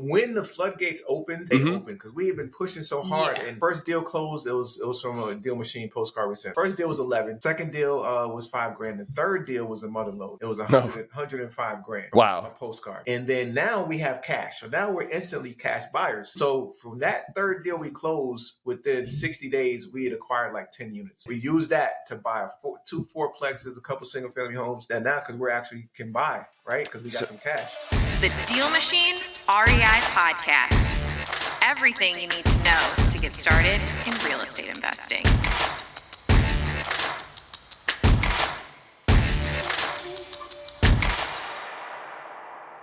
when the floodgates opened, they opened because we had been pushing so hard. And first deal closed, it was from a DealMachine postcard we sent. First deal was 11. Second deal was $5,000. The third deal was a mother load. It was $105,000. Wow. A postcard. And then now we have cash. So now we're instantly cash buyers. So from that third deal we closed, within 60 days, we had acquired like 10 units. We used that to buy two fourplexes, a couple single family homes. And now because we're actually can buy, right? Because we got some cash. The DealMachine REI Podcast. Everything you need to know to get started in real estate investing.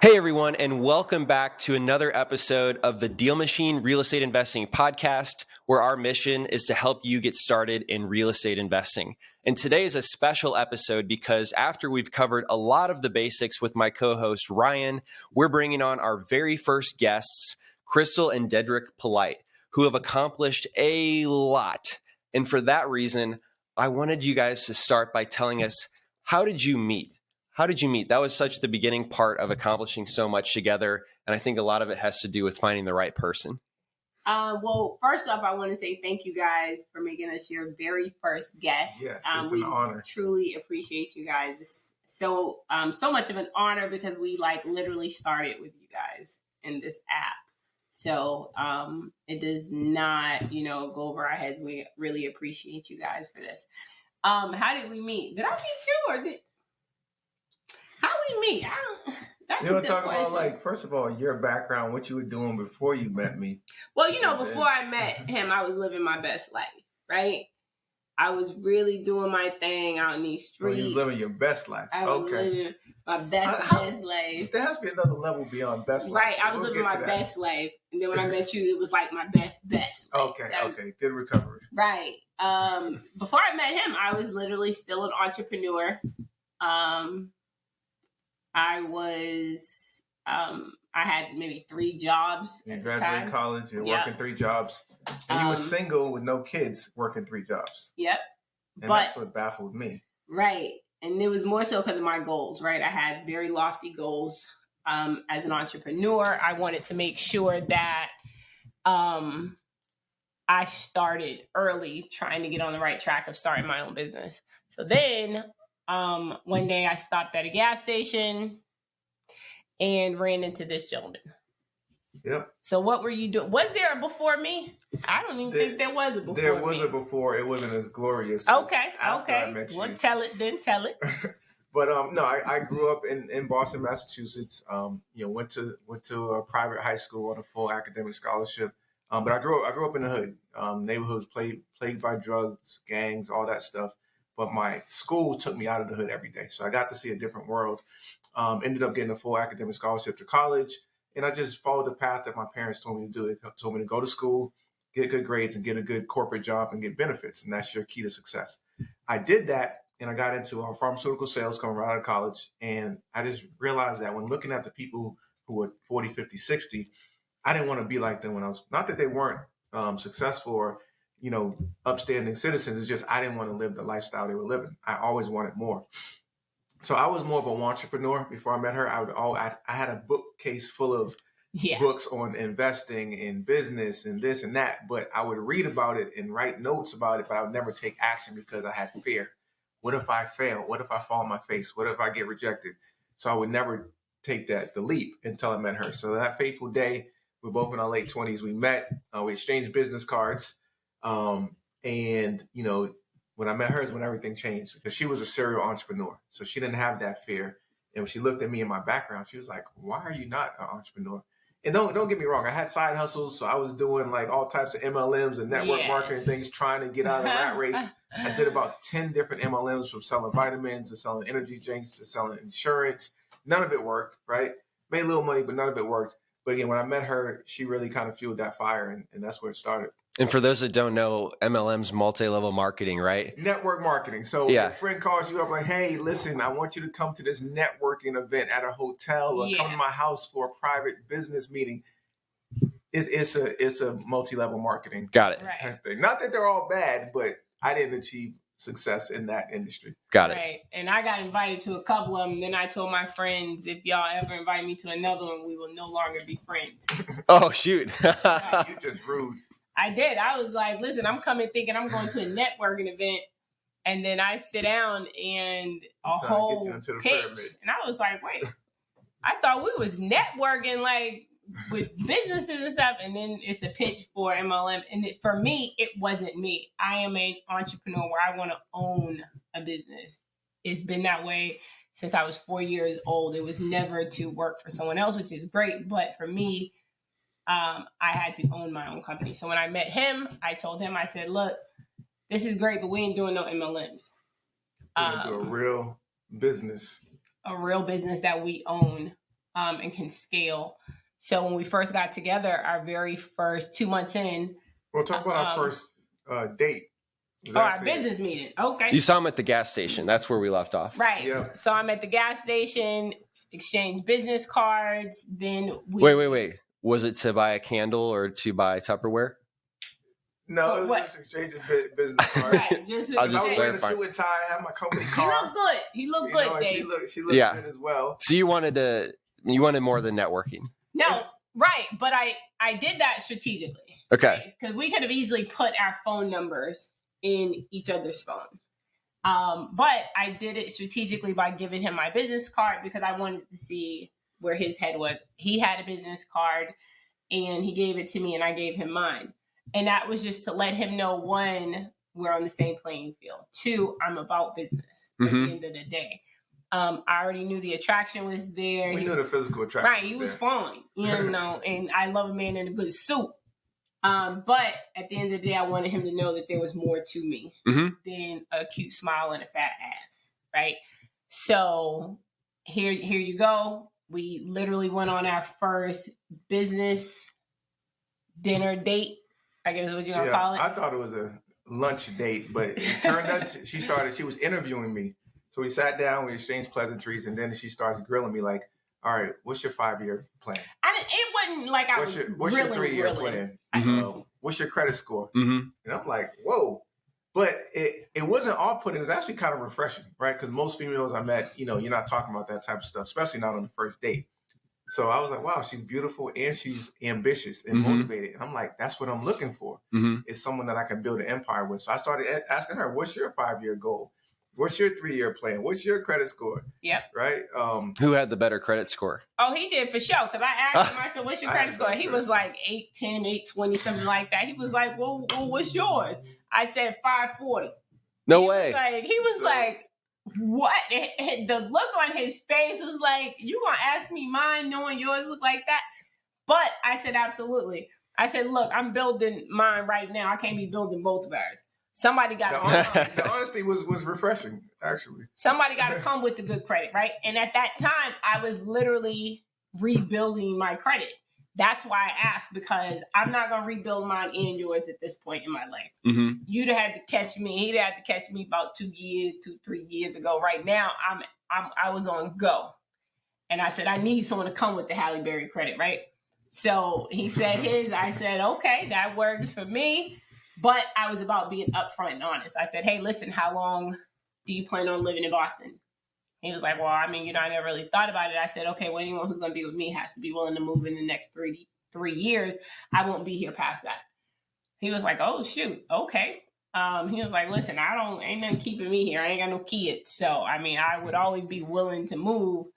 Hey everyone, and welcome back to another episode of the DealMachine Real Estate Investing Podcast, where our mission is to help you get started in real estate investing. And today is a special episode because after we've covered a lot of the basics with my co-host Ryan, we're bringing on our very first guests, Krystal and Dedric Polite, who have accomplished a lot. And for that reason, I wanted you guys to start by telling us, how did you meet? How did you meet? That was such the beginning part of accomplishing so much together. And I think a lot of it has to do with finding the right person. Well, first off, I want to say thank you guys for making us your very first guest. Yes, it's an honor. Truly appreciate you guys. It's so much of an honor because we literally started with you guys in this app. So it does not, go over our heads. We really appreciate you guys for this. How did we meet? Did I meet you or how we meet? That's you want to talk about, first of all, your background, what you were doing before you met me? Well, before I met him, I was living my best life, right? I was really doing my thing out in these streets. Oh, you was living your best life. I was living my best life. There has to be another level beyond best life. Right, I was living my best life. And then when I met you, it was like my best life. Okay, good recovery. Right. Before I met him, I was literally still an entrepreneur. I had maybe 3 jobs. You graduated college, you're working 3 jobs. And you were single with no kids working 3 jobs. Yep. And that's what baffled me. Right. And it was more so because of my goals, right? I had very lofty goals as an entrepreneur. I wanted to make sure that I started early trying to get on the right track of starting my own business. So then one day I stopped at a gas station and ran into this gentleman. Yep. So what were you doing? Was there a before me? I don't even think there was a before. There was a before. It wasn't as glorious. Okay. I met you. Well, tell it. But no, I grew up in Boston, Massachusetts. Went to a private high school on a full academic scholarship. But I grew up in the hood. Neighborhoods plagued by drugs, gangs, all that stuff. But my school took me out of the hood every day. So I got to see a different world. Ended up getting a full academic scholarship to college. And I just followed the path that my parents told me to do. They told me to go to school, get good grades, and get a good corporate job and get benefits. And that's your key to success. I did that, and I got into pharmaceutical sales coming right out of college. And I just realized that when looking at the people who were 40, 50, 60, I didn't want to be like them when I was, not that they weren't successful or upstanding citizens. It's just I didn't want to live the lifestyle they were living. I always wanted more. So I was more of an entrepreneur before I met her. I had a bookcase full of books on investing in business and this and that, but I would read about it and write notes about it, but I would never take action because I had fear. What if I fail? What if I fall on my face? What if I get rejected? So I would never take the leap until I met her. So that fateful day, we're both in our late 20s. We met, we exchanged business cards. When I met her is when everything changed because she was a serial entrepreneur. So she didn't have that fear. And when she looked at me and my background, she was like, why are you not an entrepreneur? And don't get me wrong. I had side hustles. So I was doing all types of MLMs and network marketing things, trying to get out of the rat race. I did about 10 different MLMs from selling vitamins to selling energy drinks to selling insurance. None of it worked, right? Made a little money, but none of it worked. But again, when I met her, she really kind of fueled that fire, and that's where it started. And for those that don't know, MLM's multi-level marketing, right? Network marketing. So a friend calls you up like, hey, listen, I want you to come to this networking event at a hotel or come to my house for a private business meeting. It's a multi-level marketing Got it. type thing. Not that they're all bad, but I didn't achieve success in that industry. Got it. Right. And I got invited to a couple of them. Then I told my friends, if y'all ever invite me to another one, we will no longer be friends. Oh, shoot. You just rude. I did. I was like, listen, I'm coming thinking I'm going to a networking event. And then I sit down and a whole pitch. And I was like, wait, I thought we was networking like with businesses and stuff. And then it's a pitch for MLM. And for me, it wasn't me. I am an entrepreneur where I want to own a business. It's been that way since I was 4 years old. It was never to work for someone else, which is great. But for me, I had to own my own company. So when I met him, I told him, I said, look, this is great, but we ain't doing no MLMs. We're gonna do a real business. A real business that we own and can scale. So when we first got together, our very first 2 months in. We'll talk about our first date. Our business meeting. Okay. You saw him at the gas station. That's where we left off. Right. Yeah. So I'm at the gas station, exchange business cards. Then Wait. Was it to buy a candle or to buy Tupperware? No, it was just exchanging business cards. Right, I'll just I was wearing a clarify. suit and tie. I had my company He car. looked good. He looked good, Dave. She looked Yeah. good as well. So you wanted more than networking. No, right. But I did that strategically. Okay. Because we could have easily put our phone numbers in each other's phone. But I did it strategically by giving him my business card because I wanted to see where his head was. He had a business card and he gave it to me and I gave him mine. And that was just to let him know, one, we're on the same playing field. Two, I'm about business at the end of the day. I already knew the attraction was there. We knew the physical attraction. Right, he was fine, and I love a man in a good suit. But at the end of the day, I wanted him to know that there was more to me than a cute smile and a fat ass, right? So here you go. We literally went on our first business dinner date, I guess is what you're going to call it. I thought it was a lunch date, but it turned out she was interviewing me. So we sat down, we exchanged pleasantries, and then she starts grilling me like, all right, what's your 5-year plan? It wasn't like I was What's your 3-year plan? What's your credit score? And I'm like, whoa. But it wasn't off-putting. It was actually kind of refreshing, right? Because most females I met, you're not talking about that type of stuff, especially not on the first date. So I was like, wow, she's beautiful and she's ambitious and motivated. And I'm like, that's what I'm looking for. Is someone that I can build an empire with. So I started asking her, what's your 5-year goal? What's your 3-year plan? What's your credit score? Yep. Right? Who had the better credit score? Oh, he did for sure. Because I asked him, I said, what's your credit score? He was like 810, 820, something like that. He was like, well what's yours? I said 540. No way. He was like, what? And the look on his face was like, you gonna ask me mine knowing yours look like that? But I said, absolutely. I said, look, I'm building mine right now. I can't be building both of ours. Somebody got to the honesty was refreshing, actually. Somebody got to come with the good credit, right? And at that time, I was literally rebuilding my credit. That's why I asked, because I'm not going to rebuild mine and yours at this point in my life. You'd have had to catch me. He'd had to catch me about 3 years ago. Right now, I was on go. And I said, I need someone to come with the Halle Berry credit, right? So he said his. I said, okay, that works for me. But I was about being upfront and honest. I said, hey, listen, how long do you plan on living in Boston? He was like, well, I never really thought about it. I said, okay, well, anyone who's going to be with me has to be willing to move in the next 3 years. I won't be here past that. He was like, oh, shoot. Okay. He was like, listen, ain't nothing keeping me here. I ain't got no kids. So, I would always be willing to move.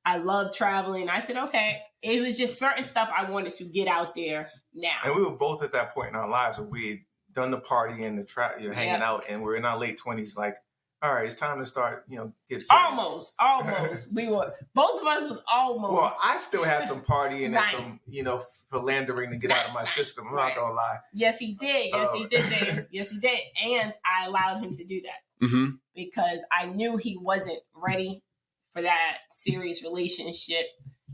I love traveling. I said, okay. It was just certain stuff I wanted to get out there now. And we were both at that point in our lives where we done the party and the hanging out, and we're in our late 20s. Like, all right, it's time to start, get serious. Almost. We were, both of us was almost. Well, I still had some partying and some, philandering to get out of my system. I'm not gonna lie. Yes, he did. Dave. Yes, he did. And I allowed him to do that because I knew he wasn't ready for that serious relationship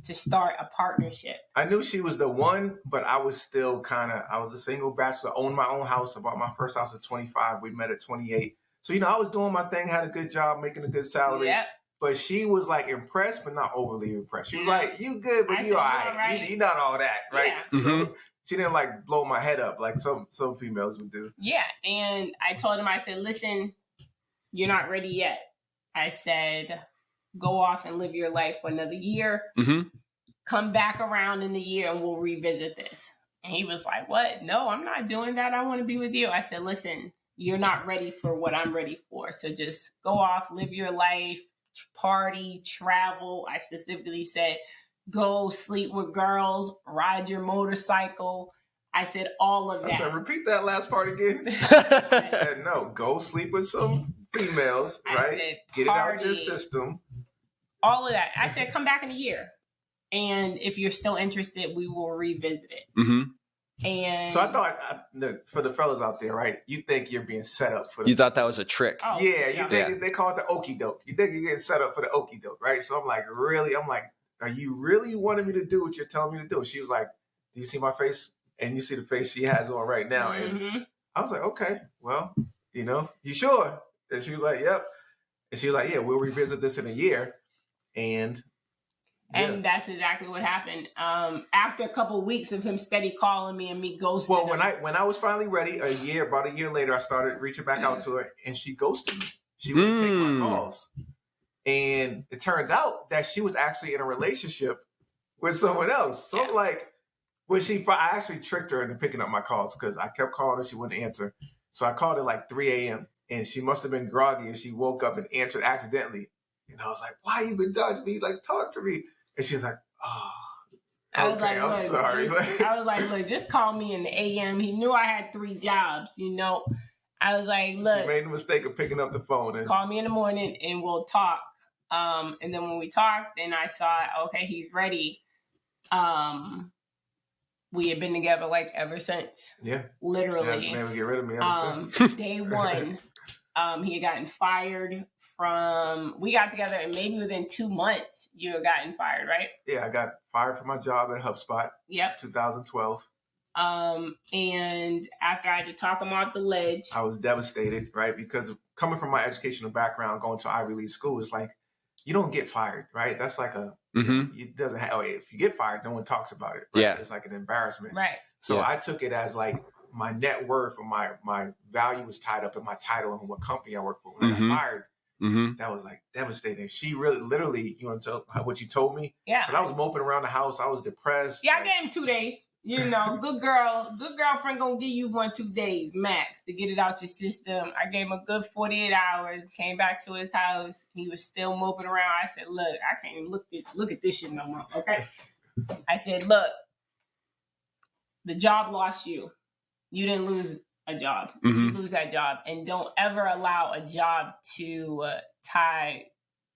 to start a partnership. I knew she was the one, but I was still I was a single bachelor, owned my own house. I bought my first house at 25. We met at 28. So, I was doing my thing, had a good job, making a good salary. Yep. But she was like impressed, but not overly impressed. She was like, you good, but you all right. You not all that, right? Yeah. So she didn't like blow my head up like some females would do. Yeah. And I told him, I said, listen, you're not ready yet. I said, go off and live your life for another year. Mm-hmm. Come back around in a year and we'll revisit this. And he was like, what? No, I'm not doing that. I want to be with you. I said, listen, you're not ready for what I'm ready for. So just go off, live your life, party, travel. I specifically said, go sleep with girls, ride your motorcycle. I said all of that. I said, repeat that last part again. I said, no, go sleep with some females, right? Said, get it out your system. All of that. I said, come back in a year. And if you're still interested, we will revisit it. Mm-hmm. And so I thought, for the fellas out there, right? You think you're being set up for You thought that was a trick. Oh, yeah, you think they call it the Okie Doke. You think you're getting set up for the Okie Doke, right? So I'm like, really? I'm like, are you really wanting me to do what you're telling me to do? She was like, do you see my face? And you see the face she has on right now. Mm-hmm. And I was like, okay, well, you sure? And she was like, yep. And she was like, yeah, we'll revisit this in a year. And that's exactly what happened. After a couple of weeks of him steady calling me and me ghosting Well, him. when I was finally ready, about a year later, I started reaching back out to her, and she ghosted me. She wouldn't take my calls. And it turns out that she was actually in a relationship with someone else. So I'm like, I actually tricked her into picking up my calls because I kept calling her. She wouldn't answer. So I called her like 3 a.m. and she must have been groggy and she woke up and answered accidentally. And I was like, why you been dodging me? Like, talk to me. And she was like, oh, okay, I'm sorry. I was like, look, just call me in the AM. He knew I had 3 jobs, I was like, look. She made the mistake of picking up the phone. And call me in the morning and we'll talk. And then when we talked, then I saw, okay, he's ready. We had been together like ever since. Yeah. Literally. Never get rid of me ever since. Day one, he had gotten fired we got together and maybe within 2 months you had gotten fired, right? Yeah, I got fired from my job at HubSpot. Yep. 2012. And after I had to talk him off the ledge. I was devastated, right? Because coming from my educational background, going to Ivy League school, it's like, you don't get fired, right? That's like it doesn't have, if you get fired, no one talks about it. Right? Yeah. It's like an embarrassment. Right. So I took it as like my net worth or my value was tied up in my title and what company I work for. When I got fired, that was like devastating. She really, literally, you want to tell what you told me? Yeah. When I was moping around the house, I was depressed. Yeah, I gave him 2 days. Good girlfriend gonna give you 1-2 days max to get it out your system. I gave him a good 48 hours, came back to his house. He was still moping around. I said, look, I can't even look at this shit no more. Okay. I said, look, the job lost you. You didn't lose a job. You lose that job. And don't ever allow a job to tie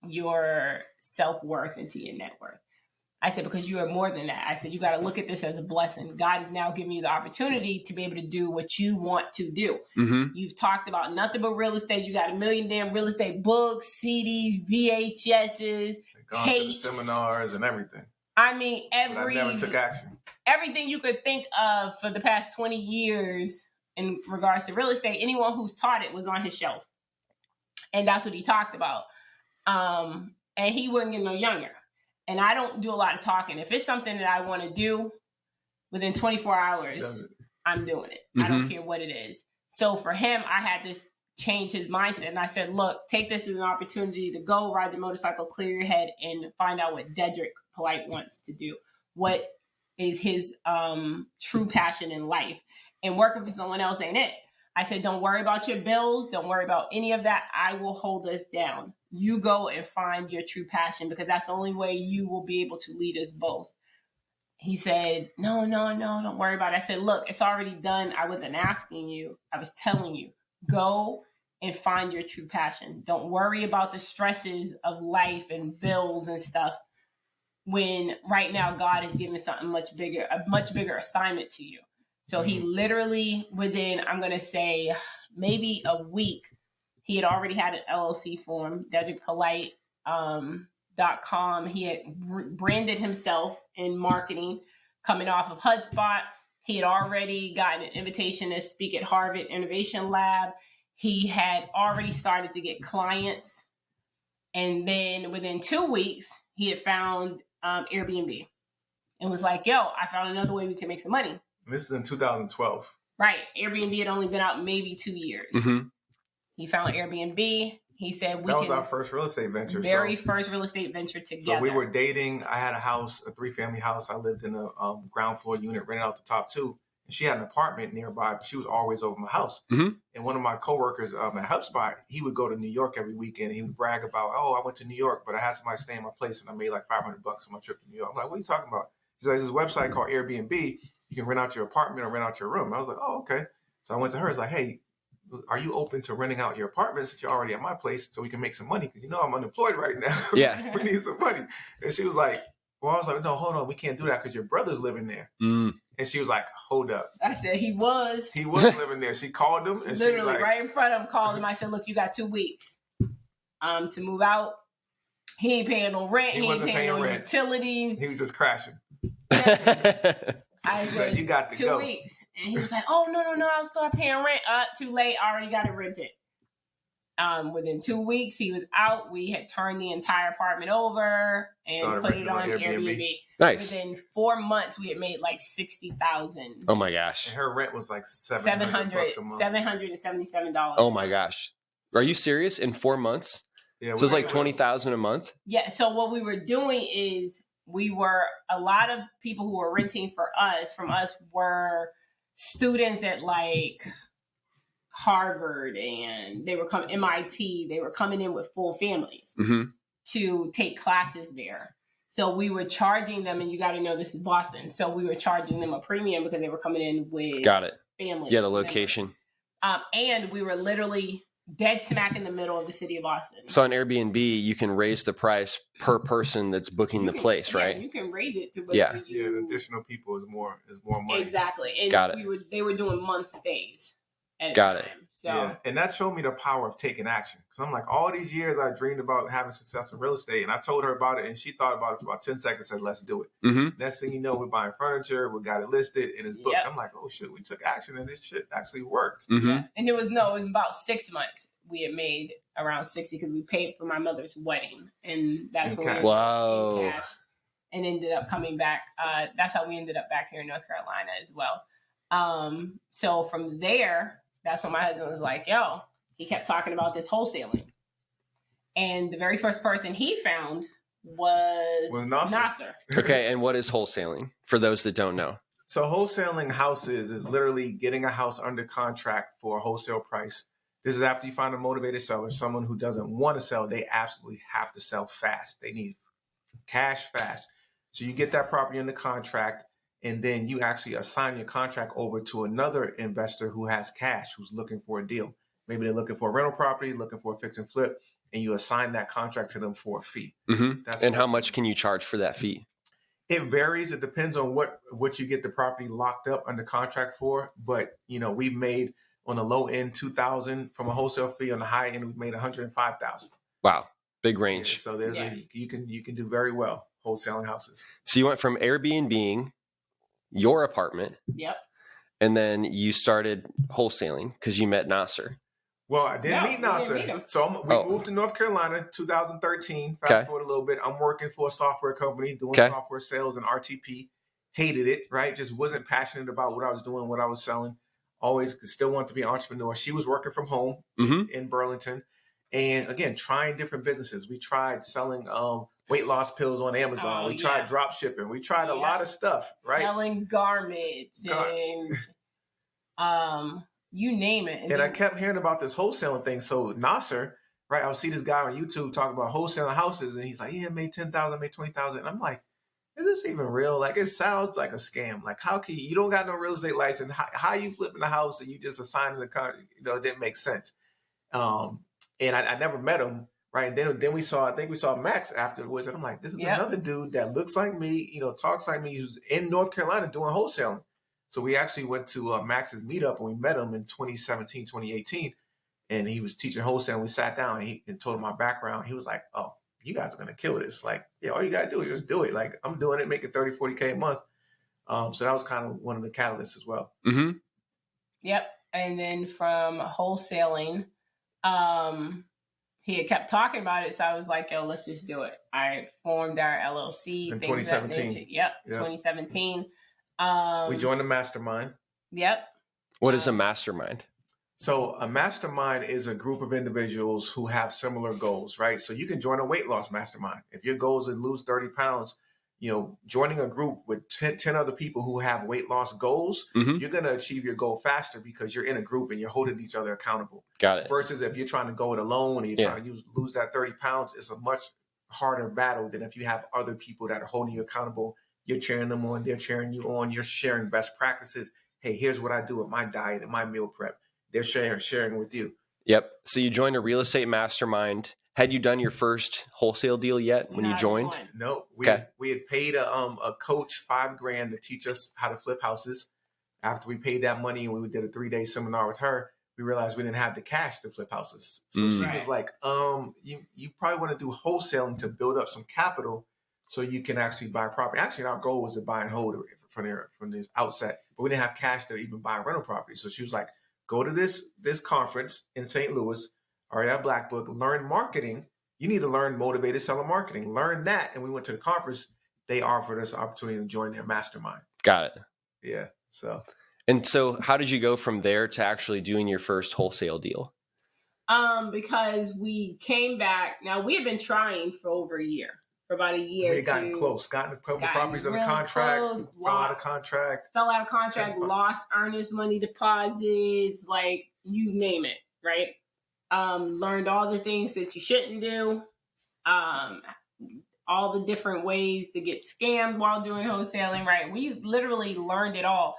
your self-worth into your net worth. I said, because you are more than that. I said, you got to look at this as a blessing. God is now giving you the opportunity to be able to do what you want to do. You've talked about nothing but real estate. You got 1 million damn real estate books, CDs, VHSs, tapes. Seminars and everything. I mean, I never took action. Everything you could think of for the past 20 years in regards to real estate, anyone who's taught it was on his shelf. And that's what he talked about. And he wouldn't get no younger. And I don't do a lot of talking. If it's something that I want to do within 24 hours, I'm doing it. I don't care what it is. So for him, I had to change his mindset. And I said, look, take this as an opportunity to go ride your motorcycle, clear your head, and find out what Dedric Polite wants to do. What is his true passion in life? And working for someone else ain't it. I said, don't worry about your bills. Don't worry about any of that. I will hold us down. You go and find your true passion because that's the only way you will be able to lead us both. He said, no, don't worry about it. I said, look, it's already done. I wasn't asking you. I was telling you, go and find your true passion. Don't worry about the stresses of life and bills and stuff when right now God is giving something much bigger, a much bigger assignment to you. So he literally within, I'm going to say maybe a week, he had already had an LLC form, DedricPolite.com. He had branded himself in marketing coming off of HubSpot. He had already gotten an invitation to speak at Harvard Innovation Lab. He had already started to get clients. And then within 2 weeks, he had found Airbnb and was like, yo, I found another way we can make some money. This is in 2012. Right. Airbnb had only been out maybe 2 years. He found Airbnb. He said that was our first real estate venture. First real estate venture together. So we were dating. I had a house, a 3-family house. I lived in a ground floor unit, rented out the top 2. And she had an apartment nearby, but she was always over my house. Mm-hmm. And one of my coworkers at HubSpot, he would go to New York every weekend. He would brag about, oh, I went to New York, but I had somebody stay in my place and I made like $500 on my trip to New York. I'm like, what are you talking about? He's like, there's this website called Airbnb. You can rent out your apartment or rent out your room. I was like, oh, okay. So I went to her. It's like, hey, are you open to renting out your apartment since you're already at my place so we can make some money? Because I'm unemployed right now. Yeah. We need some money. And she was like, well, I was like, no, hold on. We can't do that because your brother's living there. Mm. And she was like, hold up. I said, he was living there. She called him. And literally she was like, right in front of him, called him. I said, look, you got 2 weeks to move out. He ain't paying no rent. He ain't paying no utilities. He was just crashing. I said, you got to 2 go. weeks. And he was like, oh, no, I'll start paying rent. Too late. I already got it rented. Within 2 weeks, he was out. We had turned the entire apartment over and put it on Airbnb. Nice. Within 4 months, we had made like $60,000. Oh my gosh. And her rent was like $700 a month. $777. Oh my gosh. Are you serious? In 4 months? Yeah. So it's like $20,000 a month? Yeah. So what we were doing is a lot of people who were renting from us were students at like Harvard, and they were coming MIT. They were coming in with full families to take classes there. So we were charging them, and you got to know this is Boston. So we were charging them a premium because they were coming in with families. Yeah, the location. And we were literally dead smack in the middle of the city of Boston. So on Airbnb, you can raise the price per person that's booking the place, right? You can raise it to additional people is more money. Exactly. And got it. They were doing month stays. Got it. So yeah, and that showed me the power of taking action. Because I'm like, all these years I dreamed about having success in real estate, and I told her about it, and she thought about it for about 10 seconds and said, let's do it. Mm-hmm. Next thing you know, we're buying furniture, we got it listed in his book. I'm like, oh shit, we took action and this shit actually worked. Mm-hmm. Yeah. And it was about 6 months we had made around 60 because we paid for my mother's wedding, and that's when we were in cash and ended up coming back. That's how we ended up back here in North Carolina as well. So from there, that's when my husband was like, yo, he kept talking about this wholesaling. And the very first person he found was Nasser. Okay, and what is wholesaling for those that don't know? So wholesaling houses is literally getting a house under contract for a wholesale price. This is after you find a motivated seller, someone who doesn't want to sell. They absolutely have to sell fast. They need cash fast. So you get that property under contract, and then you actually assign your contract over to another investor who has cash, who's looking for a deal. Maybe they're looking for a rental property, looking for a fix and flip, and you assign that contract to them for a fee. Mm-hmm. And how much can you charge for that fee? It varies. It depends on what you get the property locked up under contract for. But, we've made on the low end $2,000 from a wholesale fee. On the high end, we've made $105,000. Wow. Big range. Yeah, so there's you can do very well wholesaling houses. So you went from Airbnb your apartment. Yep. And then you started wholesaling because you met Nasser. Well, I didn't meet Nasser. So we moved to North Carolina 2013. Fast forward a little bit. I'm working for a software company doing software sales and RTP. Hated it, right? Just wasn't passionate about what I was doing, what I was selling. Always still wanted to be an entrepreneur. She was working from home in Burlington. And again, trying different businesses. We tried selling weight loss pills on Amazon. We tried drop shipping. We tried a lot of stuff, right? Selling garments and you name it. And I kept hearing about this wholesaling thing. So Nasser, right? I would see this guy on YouTube talking about wholesaling houses, and he's like, I made 10,000, made 20,000. And I'm like, is this even real? Like, it sounds like a scam. Like, how can you don't got no real estate license? How you flipping a house and you just assigning the contract? It didn't make sense. And I never met him, right? And then I think we saw Max afterwards, and I'm like, this is another dude that looks like me, talks like me, who's in North Carolina doing wholesaling. So we actually went to Max's meetup, and we met him in 2017, 2018, and he was teaching wholesale. And we sat down and told him my background. He was like, oh, you guys are going to kill this. Like, all you got to do is just do it. Like, I'm doing it, making 30, 40K a month. So that was kind of one of the catalysts as well. Mm-hmm. Yep. And then from wholesaling, he had kept talking about it. So I was like, yo, let's just do it. I formed our LLC. In 2017. Yep. 2017. We joined the Mastermind. Yep. What is a mastermind? So a mastermind is a group of individuals who have similar goals, right? So you can join a weight loss mastermind. If your goal is to lose 30 pounds, joining a group with 10 other people who have weight loss goals, you're going to achieve your goal faster because you're in a group and you're holding each other accountable. Got it. Versus if you're trying to go it alone and you're trying to lose that 30 pounds, it's a much harder battle than if you have other people that are holding you accountable. You're cheering them on, they're cheering you on, you're sharing best practices. Hey, here's what I do with my diet and my meal prep. They're sharing with you. Yep. So you joined a real estate mastermind. Had you done your first wholesale deal yet when you joined? No. We had paid a coach $5,000 to teach us how to flip houses. After we paid that money and we did a 3-day seminar with her, we realized we didn't have the cash to flip houses. So she was like, you probably want to do wholesaling to build up some capital so you can actually buy property. Actually, our goal was to buy and hold from the outset, but we didn't have cash to even buy a rental property. So she was like, go to this conference in St. Louis, REI Black Book, learn marketing. You need to learn motivated seller marketing. Learn that. And we went to the conference. They offered us an opportunity to join their mastermind. Got it. Yeah. So how did you go from there to actually doing your first wholesale deal? Because we came back. Now, we had been trying for over a year. For about a year. We had gotten close, gotten a couple properties under contract, fell out of contract, lost earnest money deposits, like you name it, right? Learned all the things that you shouldn't do, all the different ways to get scammed while doing wholesaling, right? We literally learned it all.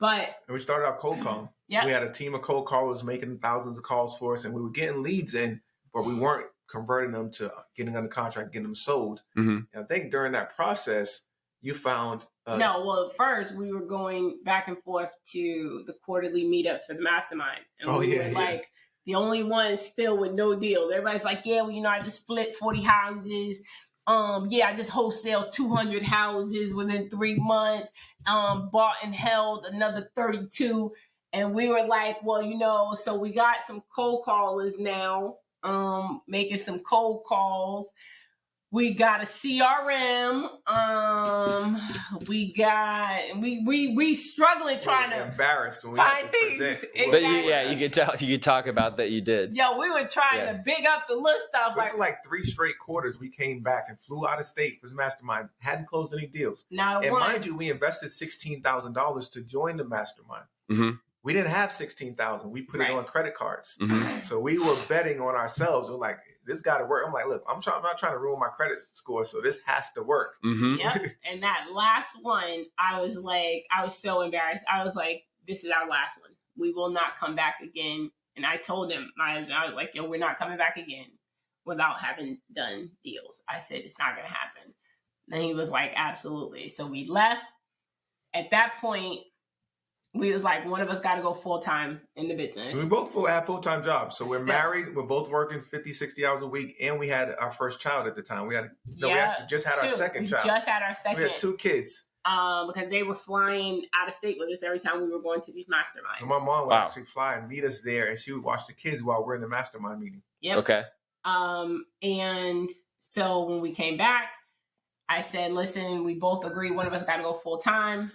And we started out cold calling. Yeah. We had a team of cold callers making thousands of calls for us, and we were getting leads in, but we weren't converting them to getting under contract, getting them sold. And I think during that process, you found... first we were going back and forth to the quarterly meetups for the mastermind. And we were like the only ones still with no deals. Everybody's like, I just flipped 40 houses. I just wholesaled 200 houses within 3 months. Bought and held another 32. And we were like, so we got some cold callers now. Making some cold calls. We got a CRM. We struggling trying to embarrassed when we find have to things. present. But you could tell. You could talk about that you did. Yo, we were trying to big up the list stuff. So this is like 3 straight quarters. We came back and flew out of state for this mastermind. Hadn't closed any deals. Not a one. Mind you, we invested $16,000 to join the mastermind. We didn't have $16,000. We put it on credit cards. So we were betting on ourselves. We're like, this got to work. I'm like, look, I'm not trying to ruin my credit score, so this has to work. Yep. And that last one, I was so embarrassed. I was like, this is our last one. We will not come back again. And I told him, I was like, we're not coming back again without having done deals. I said, it's not going to happen. And he was like, absolutely. So we left. At that point, we was like, one of us got to go full-time in the business. We both have full-time jobs. So we're married. We're both working 50, 60 hours a week. And we had our first child at the time. We actually just had our second child. We just had our second. So we had 2 kids. Because they were flying out of state with us every time we were going to these masterminds. So my mom would actually fly and meet us there. And she would watch the kids while we're in the mastermind meeting. Yep. Okay. And so when we came back, I said, listen, we both agree one of us got to go full-time.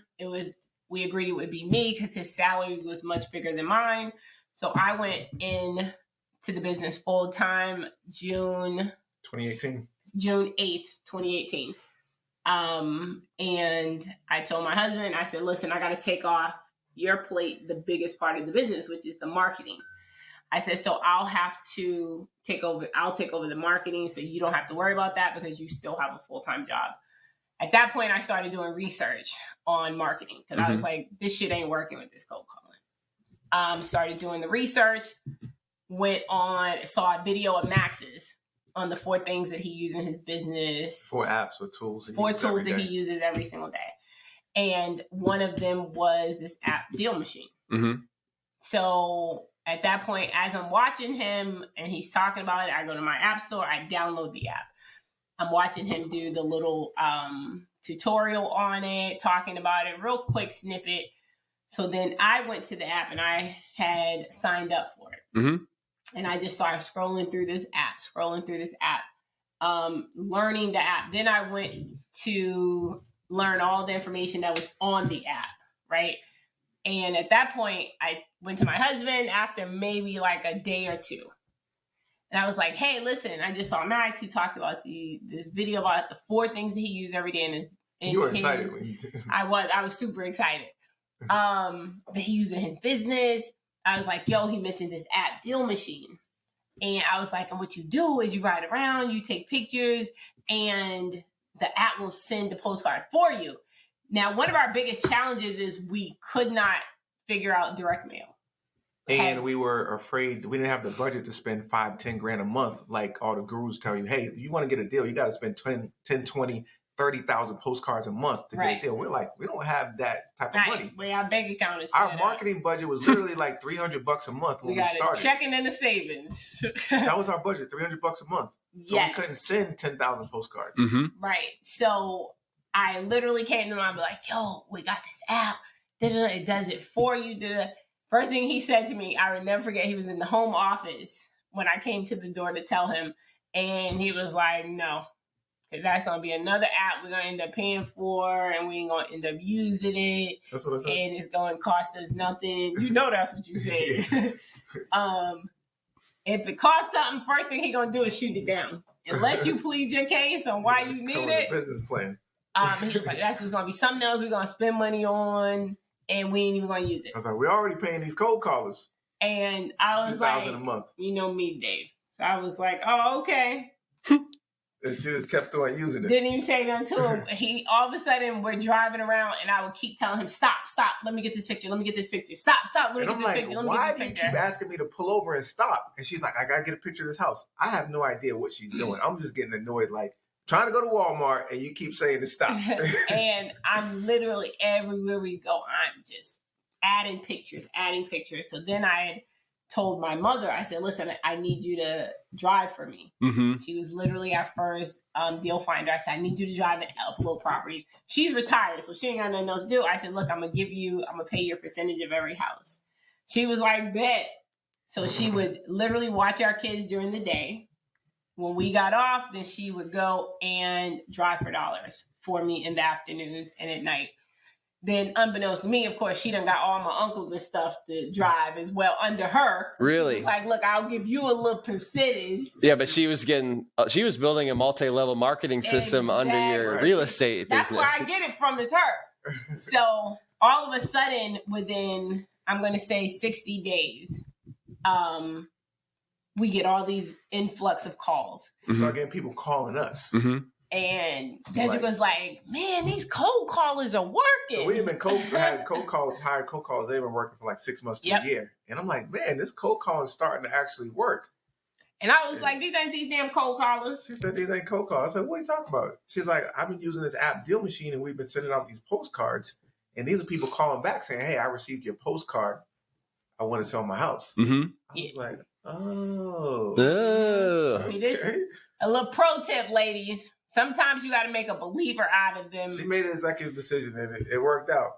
We agreed it would be me because his salary was much bigger than mine. So I went in to the business full time June 8th, 2018. And I told my husband, I said, listen, I got to take off your plate the biggest part of the business, which is the marketing. I said, so I'll take over the marketing so you don't have to worry about that because you still have a full-time job. At that point, I started doing research on marketing because I was like, this shit ain't working with this cold calling. Started doing the research, saw a video of Max's on the 4 things that he uses in his business. 4 apps or tools. 4 tools that he uses every single day. And one of them was this app, DealMachine. So at that point, as I'm watching him and he's talking about it, I go to my app store, I download the app. I'm watching him do the little tutorial on it, talking about it, real quick snippet. So then I went to the app and I had signed up for it. And I just started scrolling through this app, learning the app. Then I went to learn all the information that was on the app, right? And at that point, I went to my husband after maybe like a day or two. And I was like, hey, listen, I just saw Max. He talked about this video about the 4 things that he used every day in his. You were excited when you I was super excited. That he used in his business. I was like, yo, he mentioned this app, DealMachine. And I was like, and what you do is you ride around, you take pictures, and the app will send the postcard for you. Now, one of our biggest challenges is we could not figure out direct mail. And we were afraid we didn't have the budget to spend $5-10 grand a month. Like all the gurus tell you, hey, if you want to get a deal, you got to spend 10, 20, 30,000 postcards a month to get a deal. We're like, we don't have that type of money. Where our bank account is. Our marketing budget was literally like $300 a month when we started. Checking in the savings. That was our budget, $300 a month. So we couldn't send 10,000 postcards. Right. So I literally came to him and be like, yo, we got this app. It does it for you. First thing he said to me, I would never forget, he was in the home office when I came to the door to tell him. And he was like, no, because that's going to be another app we're going to end up paying for, and we ain't going to end up using it. That's what I said. And it's going to cost us nothing. You know that's what you said. If it costs something, first thing he going to do is shoot it down. Unless you plead your case on why you need it. Business plan. He was like, that's just going to be something else we're going to spend money on, and we ain't even going to use it. I was like, we're already paying these cold callers. And I was like, $2,000 a month. You know me, Dave. So I was like, oh, okay. And she just kept on using it. Didn't even say nothing to him. He, all of a sudden, we're driving around, and I would keep telling him, stop, let me get this picture, let me get this picture. Stop, let me get this picture, let me why get this do you picture. keep asking me to pull over and stop? And she's like, I got to get a picture of this house. I have no idea what she's doing. I'm just getting annoyed, like, trying to go to Walmart, and you keep saying to stop. And I'm literally, everywhere we go, I'm just adding pictures. So then I told my mother, I said, listen, I need you to drive for me. She was literally our first deal finder. I said, I need you to drive and upload properties. She's retired, so she ain't got nothing else to do. I said, look, I'm going to pay you a percentage of every house. She was like, bet. So she would literally watch our kids during the day. When we got off, then she would go and drive for dollars for me in the afternoons and at night. Then, unbeknownst to me, of course, she done got all my uncles and stuff to drive as well under her. Really? She was like, look, I'll give you a little percentage. Yeah, but she was building a multi-level marketing system under your real estate business. That's where I get it from, is her. So all of a sudden, within, I'm going to say 60 days, we get all these influx of calls. We start getting people calling us. And Dedric was like, man, these cold callers are working. So we have been hired cold callers. They've been working for like 6 months to a year. And I'm like, man, this cold call is starting to actually work. And I was like, these ain't these damn cold callers. She said, these ain't cold calls. I said, what are you talking about? She's like, I've been using this app, DealMachine, and we've been sending out these postcards. And these are people calling back saying, hey, I received your postcard. I want to sell my house. I was like, oh. See, this a little pro tip, ladies. Sometimes you got to make a believer out of them. She made an executive decision, and it worked out.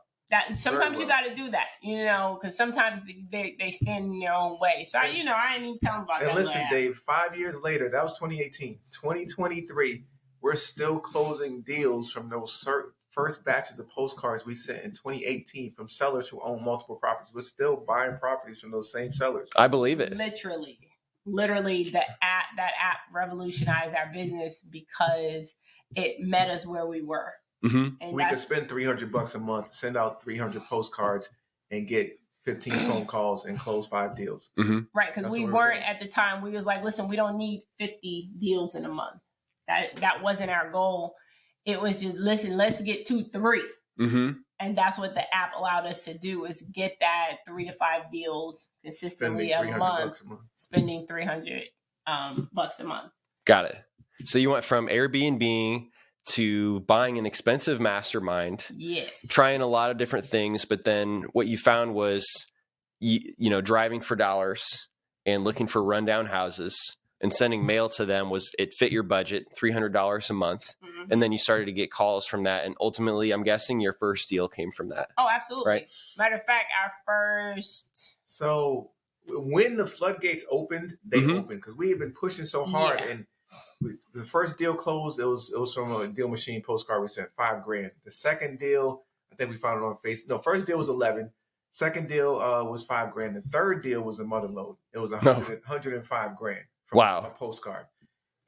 Sometimes you got to do that, because sometimes they stand in their own way. So, I ain't even telling about that. And listen, Dave, 5 years later, that was 2018. 2023, we're still closing deals from those first batches of postcards we sent in 2018 from sellers who own multiple properties. We're still buying properties from those same sellers. I believe it. Literally, that app revolutionized our business because it met us where we were. And we could spend $300 a month, send out 300 postcards, and get 15 phone calls and close 5 deals. Right, because we weren't at the time. We was like, listen, we don't need 50 deals in a month. That wasn't our goal. It was just, listen, let's get 2-3. And that's what the app allowed us to do, is get that 3 to 5 deals consistently a month, spending $300 bucks a month. Got it. So you went from Airbnb to buying an expensive mastermind. Yes. Trying a lot of different things, but then what you found was, driving for dollars and looking for rundown houses and sending mail to them it fit your budget, $300 a month. And then you started to get calls from that. And ultimately, I'm guessing your first deal came from that. Oh, absolutely. Right? Matter of fact, our first... So when the floodgates opened, they opened, because we had been pushing so hard. And the first deal closed, it was from a DealMachine postcard. We sent $5 grand. The second deal, I think we found it on Facebook. No, first deal was 11. Second deal was $5,000. The third deal was a mother load. It was No. $105,000 from Wow. a postcard.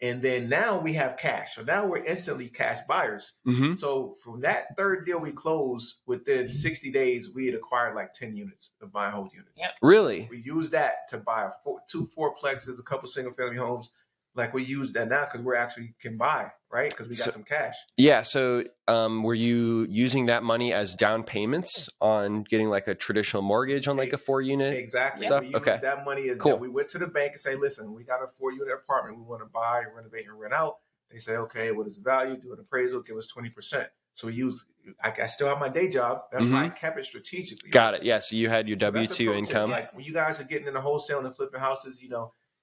And then now we have cash. So now we're instantly cash buyers. Mm-hmm. So from that third deal we closed, within 60 days, we had acquired like 10 units of buy and hold units. Yep. Really? We used that to buy two fourplexes, a couple single family homes. Like we use that now because we're actually can buy, right? Because we got some cash. Yeah. So were you using that money as down payments on getting like a traditional mortgage on like a 4-unit? Exactly. Stuff? We use Okay. that money as Cool. we went to the bank and say, listen, we got a 4-unit apartment. We want to buy, renovate, and rent out. They say, okay, what is the value? Do an appraisal, give us 20%. So we use, I still have my day job. That's why I kept it strategically. Got it. Yeah. So you had your So that's a W-2 pro tip. income. Like when you guys are getting into wholesale and flipping houses,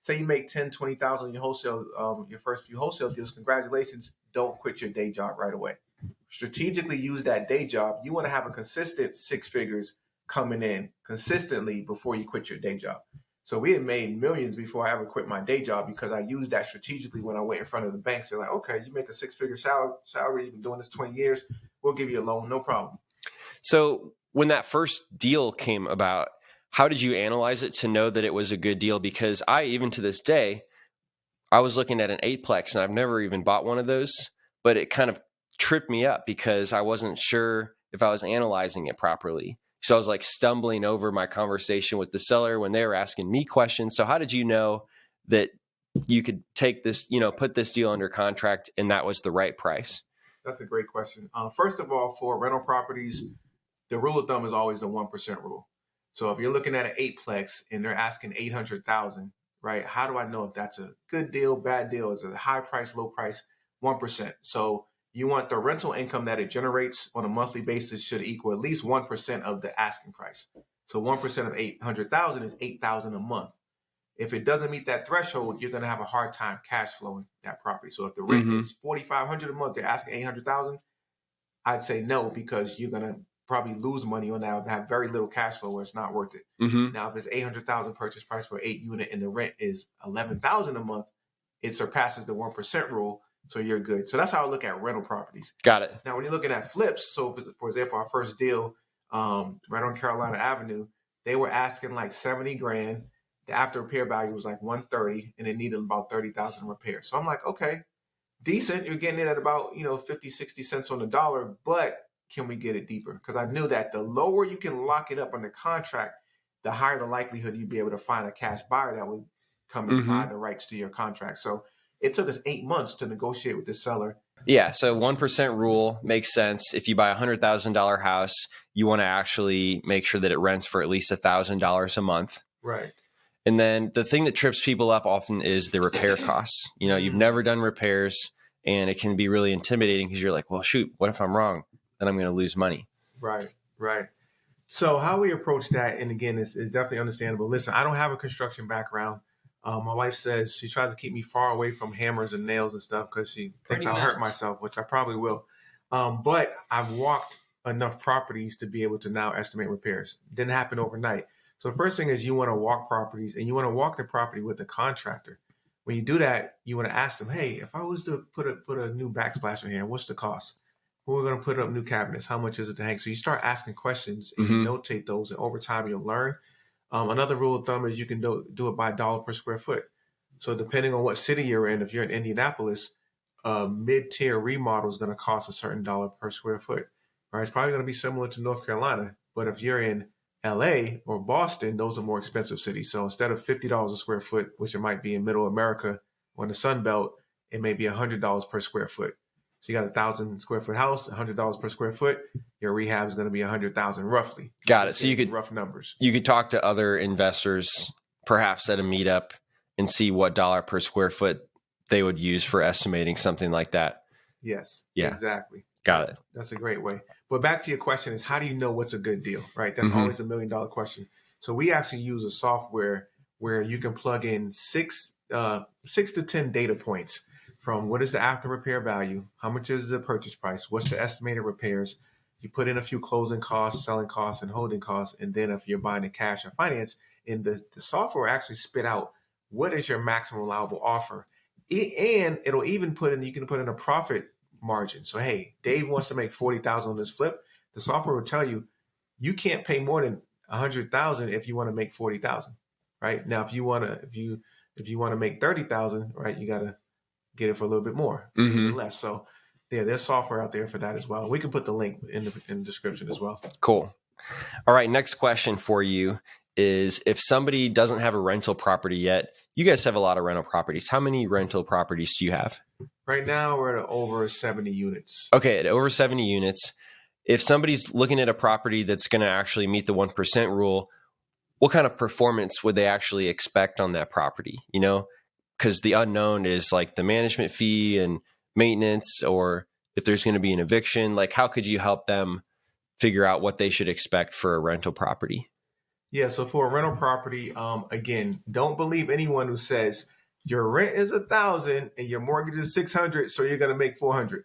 say you make 10, 20,000 in your wholesale, your first few wholesale deals, congratulations. Don't quit your day job right away. Strategically use that day job. You want to have a consistent 6 figures coming in consistently before you quit your day job. So we had made millions before I ever quit my day job because I used that strategically when I went in front of the banks. They're like, okay, you make a 6-figure salary, you've been doing this 20 years, we'll give you a loan, no problem. So when that first deal came about, how did you analyze it to know that it was a good deal? Because even to this day, I was looking at an 8-plex and I've never even bought one of those, but it kind of tripped me up because I wasn't sure if I was analyzing it properly. So I was like stumbling over my conversation with the seller when they were asking me questions. So how did you know that you could take this, put this deal under contract and that was the right price? That's a great question. First of all, for rental properties, the rule of thumb is always the 1% rule. So if you're looking at an 8-plex and they're asking $800,000, right? How do I know if that's a good deal, bad deal? Is it a high price, low price? 1%. So you want the rental income that it generates on a monthly basis should equal at least 1% of the asking price. So 1% of 800,000 is 8,000 a month. If it doesn't meet that threshold, you're going to have a hard time cash flowing that property. So if the rent is $4,500 a month, they're asking 800,000, I'd say no, because you're going to probably lose money on that, have very little cash flow where it's not worth it. Now, if it's 800,000 purchase price for 8-unit and the rent is 11,000 a month, it surpasses the 1% rule. So you're good. So that's how I look at rental properties. Got it. Now, when you're looking at flips, so for example, our first deal right on Carolina Avenue, they were asking like 70 grand. The after repair value was like 130 and it needed about 30,000 in repair. So I'm like, okay, decent. You're getting it at about, 50, 60 cents on the dollar, but can we get it deeper? Because I knew that the lower you can lock it up under contract, the higher the likelihood you'd be able to find a cash buyer that would come and buy the rights to your contract. So it took us 8 months to negotiate with the seller. Yeah. So 1% rule makes sense. If you buy $100,000 house, you want to actually make sure that it rents for at least $1,000 a month. Right. And then the thing that trips people up often is the repair costs. You've never done repairs and it can be really intimidating because you're like, well, shoot, what if I'm wrong? Then I'm going to lose money. Right. So how we approach that, and again, is definitely understandable. Listen, I don't have a construction background. My wife says she tries to keep me far away from hammers and nails and stuff because she thinks I'll hurt myself, which I probably will. But I've walked enough properties to be able to now estimate repairs. Didn't happen overnight. So the first thing is you want to walk properties and you want to walk the property with the contractor. When you do that, you want to ask them, hey, if I was to put a new backsplasher here, what's the cost? We're going to put up new cabinets. How much is it to hang? So you start asking questions and you notate those, and over time you'll learn. Another rule of thumb is you can do it by $1 per square foot. So depending on what city you're in, if you're in Indianapolis, mid-tier remodel is going to cost a certain dollar per square foot. Right? It's probably going to be similar to North Carolina, but if you're in LA or Boston, those are more expensive cities. So instead of $50 a square foot, which it might be in Middle America or in the Sun Belt, it may be $100 per square foot. So you got 1,000 square foot house, $100 per square foot. Your rehab is going to be 100,000 roughly. Got it. So you could rough numbers. You could talk to other investors, perhaps at a meetup, and see what dollar per square foot they would use for estimating something like that. Yes. Yeah. Exactly. Got it. That's a great way. But back to your question is, how do you know what's a good deal? Right. That's always $1 million question. So we actually use a software where you can plug in six to 10 data points. From what is the after repair value? How much is the purchase price? What's the estimated repairs? You put in a few closing costs, selling costs, and holding costs. And then if you're buying in cash or finance, and the software actually spit out what is your maximum allowable offer. And it'll even you can put in a profit margin. So, hey, Dave wants to make $40,000 on this flip. The software will tell you, you can't pay more than $100,000 if you want to make $40,000, right? Now, if you want to make $30,000, right, you got to get it for a little bit more, a little bit less. So yeah, there's software out there for that as well. We can put the link in the description as well. Cool. All right. Next question for you is, if somebody doesn't have a rental property yet, you guys have a lot of rental properties. How many rental properties do you have? Right now, we're at over 70 units. Okay. At over 70 units. If somebody's looking at a property that's going to actually meet the 1% rule, what kind of performance would they actually expect on that property? You know, because the unknown is like the management fee and maintenance, or if there's going to be an eviction. Like, how could you help them figure out what they should expect for a rental property? Yeah, so for a rental property, again, don't believe anyone who says your rent is $1,000 and your mortgage is $600, so you're going to make $400.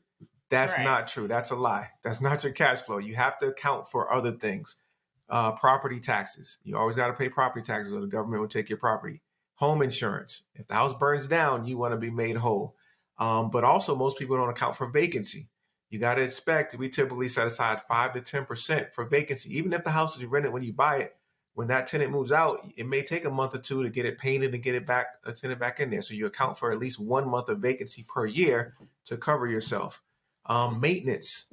That's not true. That's a lie. That's not your cash flow. You have to account for other things. Property taxes. You always got to pay property taxes, or the government will take your property. Home insurance. If the house burns down, you want to be made whole. But also, most people don't account for vacancy. You got to expect, we typically set aside 5 to 10% for vacancy. Even if the house is rented when you buy it, when that tenant moves out, it may take a month or two to get it painted and get it back, a tenant back in there. So you account for at least 1 month of vacancy per year to cover yourself. Maintenance.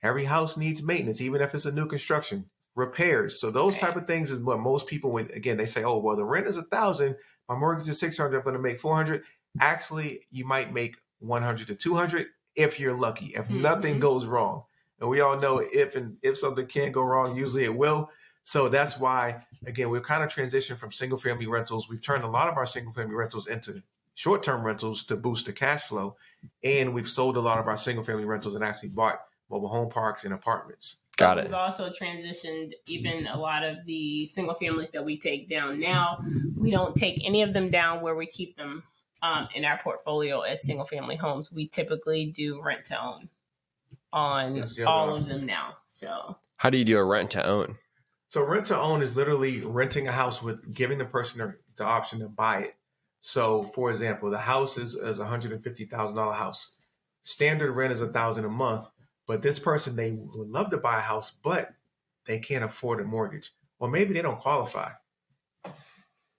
Every house needs maintenance, even if it's a new construction. Repairs. So those type of things is what most people, when again, they say, oh, well, the rent is $1,000, my mortgage is $600, I'm going to make $400. Actually, you might make $100 to $200 if you're lucky, if nothing goes wrong. And we all know if something can go wrong, usually it will. So that's why, again, we've kind of transitioned from single family rentals. We've turned a lot of our single family rentals into short-term rentals to boost the cash flow. And we've sold a lot of our single family rentals and actually bought mobile home parks and apartments. Got it. We've also transitioned even a lot of the single families that we take down now. We don't take any of them down where we keep them in our portfolio as single family homes. We typically do rent to own on all of them now. So how do you do a rent to own? So rent to own is literally renting a house with giving the person the option to buy it. So for example, the house is a $150,000 house. Standard rent is $1,000 a month, but this person, they would love to buy a house, but they can't afford a mortgage, or maybe they don't qualify.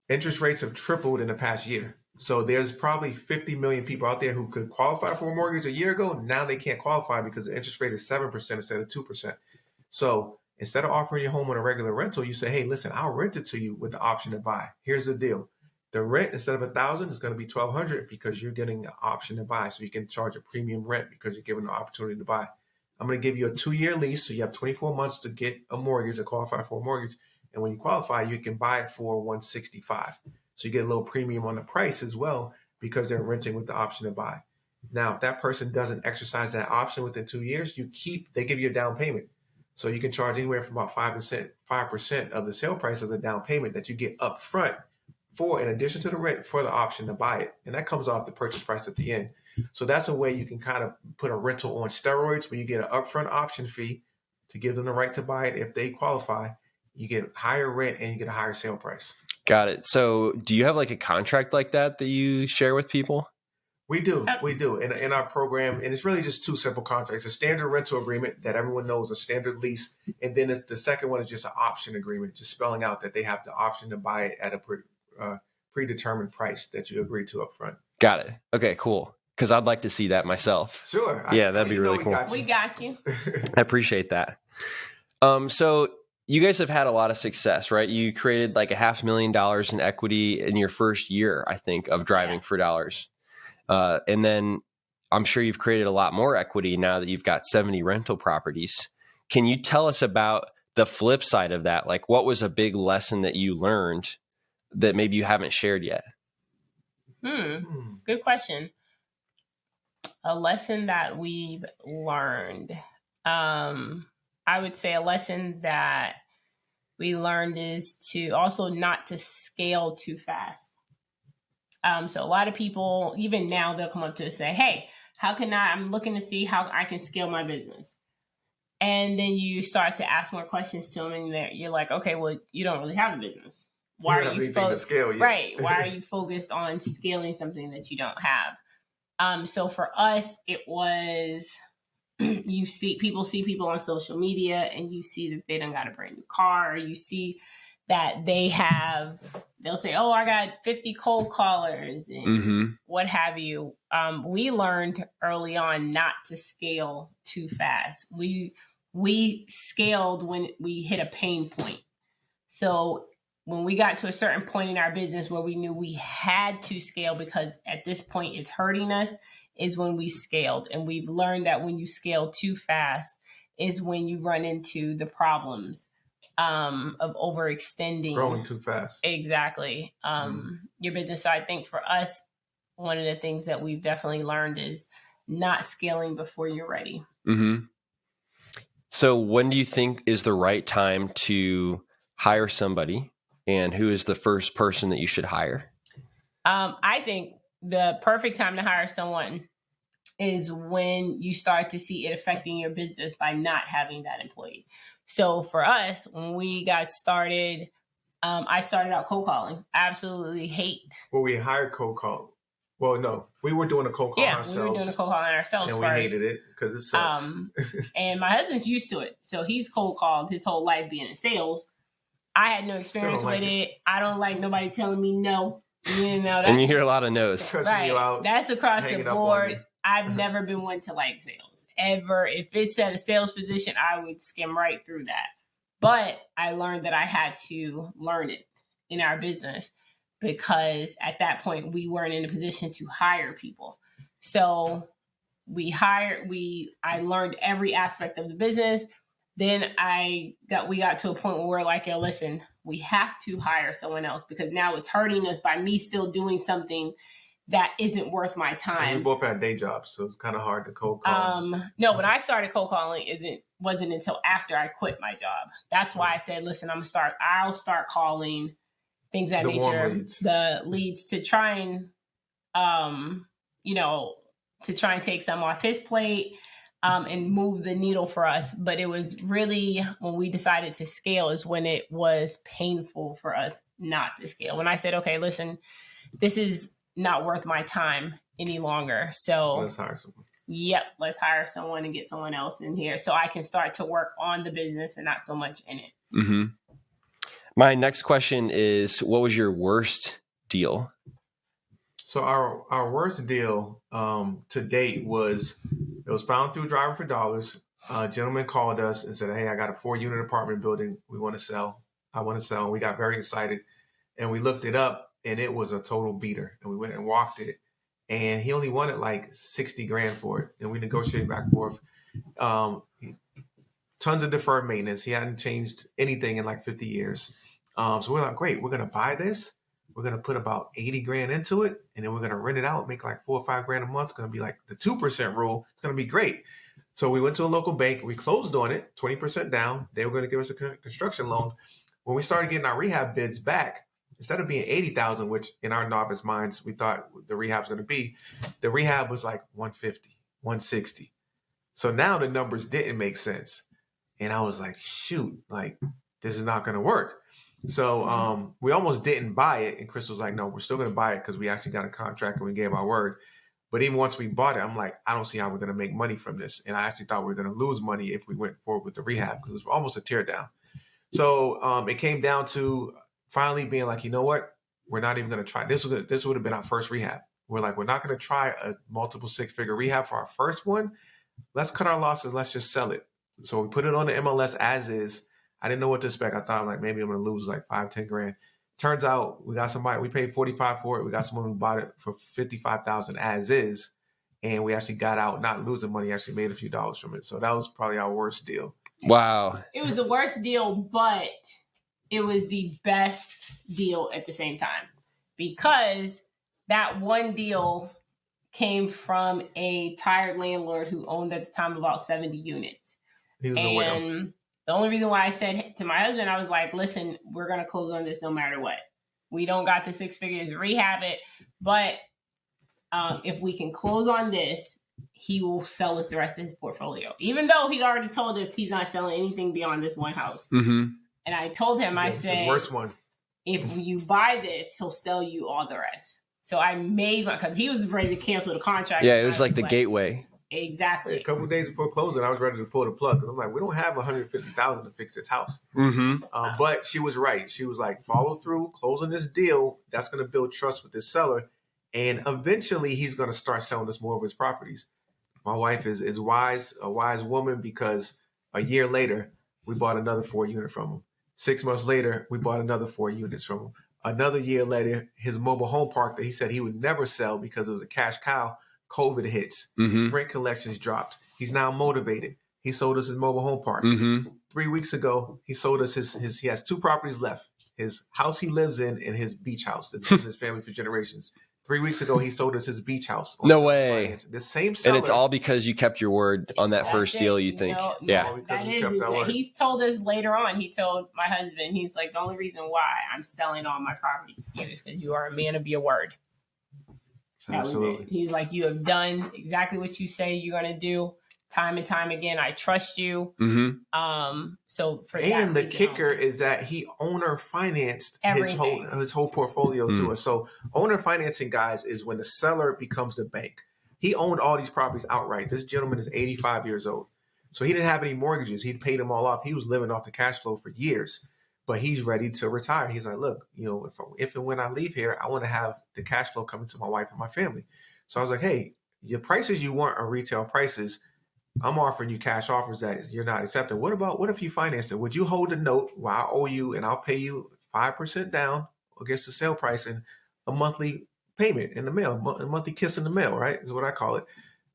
Interest rates have tripled in the past year. So there's probably 50 million people out there who could qualify for a mortgage a year ago. Now they can't qualify because the interest rate is 7% instead of 2%. So instead of offering your home on a regular rental, you say, hey, listen, I'll rent it to you with the option to buy. Here's the deal. The rent, instead of $1,000, is going to be $1,200 because you're getting the option to buy. So you can charge a premium rent because you're given the opportunity to buy. I'm going to give you a 2-year lease. So you have 24 months to get a mortgage or qualify for a mortgage. And when you qualify, you can buy it for $165. So you get a little premium on the price as well because they're renting with the option to buy. Now, if that person doesn't exercise that option within 2 years, they give you a down payment. So you can charge anywhere from about 5% of the sale price as a down payment that you get up front for, in addition to the rent, for the option to buy it. And that comes off the purchase price at the end. So that's a way you can kind of put a rental on steroids where you get an upfront option fee to give them the right to buy it. If they qualify, you get higher rent and you get a higher sale price. Got it. So do you have like a contract like that you share with people? We do. In our program, and it's really just 2 simple contracts: a standard rental agreement that everyone knows, a standard lease, and then the second one is just an option agreement, just spelling out that they have the option to buy it at a predetermined price that you agree to up front. Got it. Okay, cool. Because I'd like to see that myself. Sure. Yeah, that'd be really cool. We got you. I appreciate that. So you guys have had a lot of success, right? You created like $500,000 in equity in your first year, I think, of driving for dollars. And then I'm sure you've created a lot more equity now that you've got 70 rental properties. Can you tell us about the flip side of that? Like, what was a big lesson that you learned that maybe you haven't shared yet? Good question. A lesson that we've learned. I would say a lesson that we learned is to also not to scale too fast. So a lot of people, even now, they'll come up to us and say, hey, I'm looking to see how I can scale my business. And then you start to ask more questions to them and you're like, okay, well, you don't really have a business. Why are you focused? Right. Why are you focused on scaling something that you don't have? So for us, it was see people on social media, and you see that they done got a brand new car, or you see that they'll say, oh, I got 50 cold callers and what have you. We learned early on not to scale too fast. We scaled when we hit a pain point. So when we got to a certain point in our business where we knew we had to scale because at this point it's hurting us, is when we scaled. And we've learned that when you scale too fast is when you run into the problems of overextending. Growing too fast. Exactly. Your business. So I think for us, one of the things that we've definitely learned is not scaling before you're ready. Mm-hmm. So when do you think is the right time to hire somebody, and who is the first person that you should hire? I think the perfect time to hire someone is when you start to see it affecting your business by not having that employee. So for us, when we got started, I started out cold calling. Absolutely hate. Well, we hired cold call. Well, no, we were doing a cold call ourselves. Yeah, we were doing a cold calling ourselves and first. we hated it because it sucks. And my husband's used to it. So he's cold called his whole life being in sales. I had no experience with it. I don't like nobody telling me no. You know, and you hear a lot of no's. Right. You out, that's across the board. I've never been one to like sales ever. If it's at a sales position, I would skim right through that. But I learned that I had to learn it in our business because at that point we weren't in a position to hire people. So I learned every aspect of the business. Then we got to a point where we're like, yo, listen, we have to hire someone else because now it's hurting us by me still doing something that isn't worth my time. And we both had day jobs, so it's kind of hard to cold call. No, when I started cold calling, wasn't until after I quit my job. That's why I said, listen, I'll start calling things that nature, the leads to try and, to try and take some off his plate. And move the needle for us. But it was really when we decided to scale is when it was painful for us not to scale. When I said, okay, listen, this is not worth my time any longer. So let's hire someone. Yep. Let's hire someone and get someone else in here so I can start to work on the business and not so much in it. Mm-hmm. My next question is, what was your worst deal? So our worst deal to date was, it was found through Driving for Dollars. A gentleman called us and said, hey, I got a 4-unit apartment building I want to sell. And we got very excited. And we looked it up, and it was a total beater. And we went and walked it. And he only wanted like $60,000 for it. And we negotiated back and forth. Tons of deferred maintenance. He hadn't changed anything in like 50 years. So we're like, great, we're going to buy this. We're going to put about $80,000 into it, and then we're going to rent it out, make like $4 or $5,000 a month. It's going to be like the 2% rule. It's going to be great. So we went to a local bank. We closed on it, 20% down. They were going to give us a construction loan. When we started getting our rehab bids back, instead of being $80,000, which in our novice minds we thought the rehab was going to be, the rehab was like $150,000, $160,000. So now the numbers didn't make sense, and I was like, shoot, like this is not going to work. So we almost didn't buy it. And Krystal was like, no, we're still going to buy it because we actually got a contract and we gave our word. But even once we bought it, I'm like, I don't see how we're going to make money from this. And I actually thought we were going to lose money if we went forward with the rehab because it was almost a tear down. So it came down to finally being like, you know what? We're not even going to try. This would have been our first rehab. We're like, we're not going to try a multiple 6-figure rehab for our first one. Let's cut our losses. Let's just sell it. So we put it on the MLS as is. I didn't know what to expect. I thought like maybe I'm going to lose like $5,000-$10,000. Turns out we got somebody, we paid $45,000 for it. We got someone who bought it for $55,000 as is. And we actually got out not losing money, actually made a few dollars from it. So that was probably our worst deal. Wow. It was the worst deal, but it was the best deal at the same time because that one deal came from a tired landlord who owned at the time about 70 units. He was a whale. The only reason why I said to my husband, I was like, listen, we're going to close on this no matter what. We don't got the 6 figures to rehab it. But if we can close on this, he will sell us the rest of his portfolio. Even though he already told us he's not selling anything beyond this one house. Mm-hmm. And I told him, I said, his worst one. If you buy this, he'll sell you all the rest. So I made because he was ready to cancel the contract. Yeah, it was like the gateway. Exactly. A couple of days before closing, I was ready to pull the plug because I'm like, we don't have $150,000 to fix this house. But she was right. She was like, follow through, closing this deal. That's going to build trust with this seller, and eventually he's going to start selling us more of his properties. My wife is a wise woman, because a year later we bought another 4-unit from him. 6 months later, we bought another 4 units from him. Another year later, his mobile home park that he said he would never sell because it was a cash cow, COVID hits. Rent collections dropped. He's now motivated. He sold us his mobile home park. 3 weeks ago, he sold us he has 2 properties left. His house he lives in and his beach house that's in his family for generations. 3 weeks ago, he sold us his beach house. No way. Finance. The same seller. And it's all because you kept your word on that first deal, you think? Yeah. That is, he's told us later on, he told my husband, he's like, the only reason why I'm selling all my properties to you is because you are a man of your word. Absolutely. He's like, you have done exactly what you say you're going to do. Time and time again, I trust you. So for and the kicker is that he owner financed his whole portfolio to us. So owner financing, guys, is when the seller becomes the bank. He owned all these properties outright. This gentleman is 85 years old, so he didn't have any mortgages. He'd paid them all off. He was living off the cash flow for years, but he's ready to retire. He's like, look, if and when I leave here, I want to have the cash flow coming to my wife and my family. So I was like, hey, your prices you want are retail prices. I'm offering you cash offers that you're not accepting. What if you finance it? Would you hold a note where I owe you and I'll pay you 5% down against the sale price and a monthly payment in the mail, a monthly kiss in the mail, right? Is what I call it.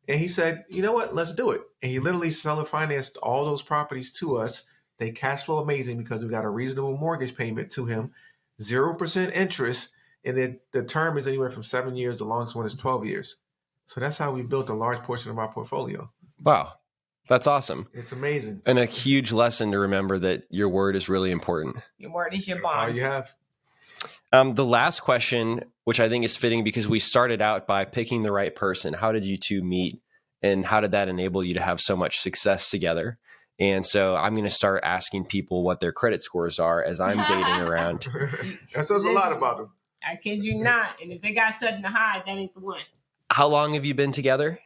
And he said, you know what? Let's do it. And he literally seller financed all those properties to us. They cash flow amazing because we got a reasonable mortgage payment to him, 0% interest. And the term is anywhere from 7 years. The longest one is 12 years. So that's how we built a large portion of our portfolio. Wow. That's awesome. It's amazing. And a huge lesson to remember that your word is really important. Your word is your That's bond. all you have. The last question, which I think is fitting because we started out by picking the right person. How did you two meet? And how did that enable you to have so much success together? And so I'm going to start asking people what their credit scores are as I'm dating around. That says a lot about them. I kid you not. And if they got something to hide, that ain't the one. How long have you been together?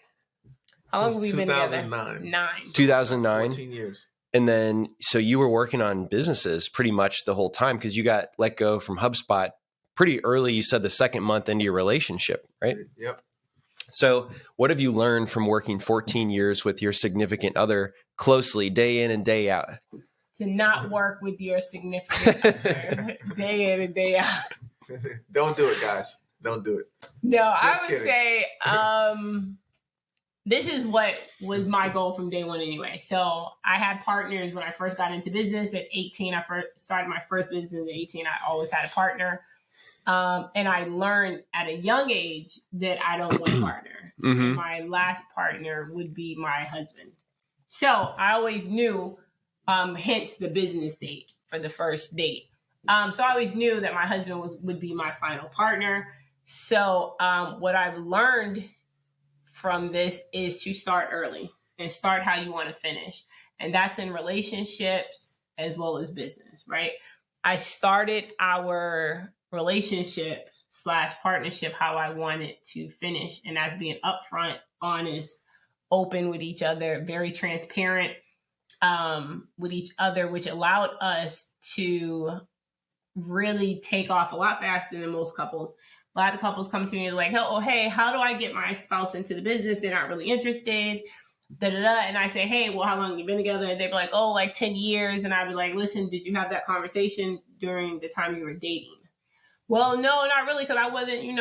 How long have we been together? 2009. 2009. 14 years. And then, so you were working on businesses pretty much the whole time because you got let go from HubSpot pretty early. You said the second month into your relationship, right? Yep. So what have you learned from working 14 years with your significant other closely, day in and day out? To not work with your significant other day in and day out. Don't do it, guys. Don't do it. No, Just I would kidding. say this is what was my goal from day one anyway. So I had partners when I first got into business at 18. I first started my first business at 18. I always had a partner. And I learned at a young age that I don't want a partner. My last partner would be my husband. So I always knew, hence the business date for the first date. So I always knew that my husband would be my final partner. So what I've learned from this is to start early and start how you want to finish. And that's in relationships as well as business, right? I started our relationship / partnership how I wanted to finish. And that's being upfront, honest, open with each other, very transparent with each other, which allowed us to really take off a lot faster than most couples. A lot of couples come to me like, oh, hey, how do I get my spouse into the business? They're not really interested. And I say, hey, well, how long have you been together? And they'd be like, oh, like 10 years. And I'd be like, listen, did you have that conversation during the time you were dating? Well, no, not really, because I wasn't,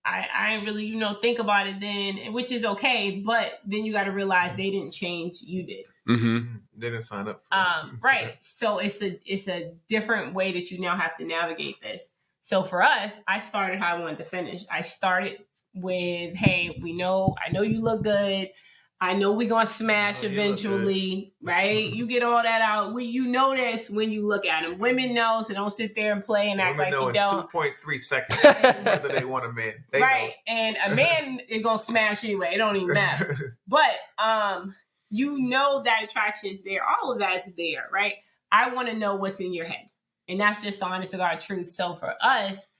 I didn't really, think about it then, which is okay. But then you got to realize they didn't change, you did. They didn't sign up for it. Right. So it's a different way that you now have to navigate this. So for us, I started how I wanted to finish. I started with, hey, I know you look good. I know we're going to smash eventually, right? You get all that out. You know this when you look at them. Women know, so don't sit there and play and act like you don't. 2.3 seconds whether they want a man. They right. know. And a man is going to smash anyway. It don't even matter. But that attraction is there. All of that is there, right? I want to know what's in your head. And that's just the honest to God truth. So for us,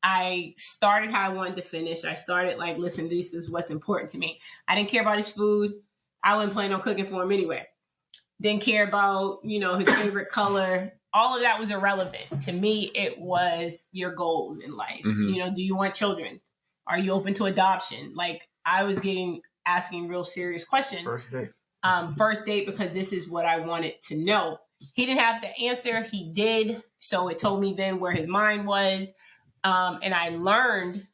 I started how I wanted to finish. I started like, listen, this is what's important to me. I didn't care about his food. I wasn't planning on cooking for him anyway. Didn't care about, his favorite color. All of that was irrelevant. To me, it was your goals in life. Mm-hmm. Do you want children? Are you open to adoption? Like, I was asking real serious questions. First date, because this is what I wanted to know. He didn't have the answer. He did. So it told me then where his mind was. And I learned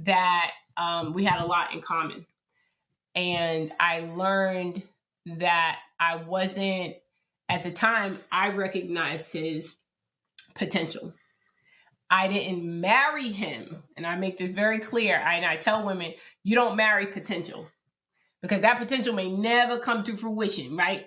that we had a lot in common. And I learned that I wasn't, at the time, I recognized his potential. I didn't marry him. And I make this very clear. And I tell women, you don't marry potential, because that potential may never come to fruition, right?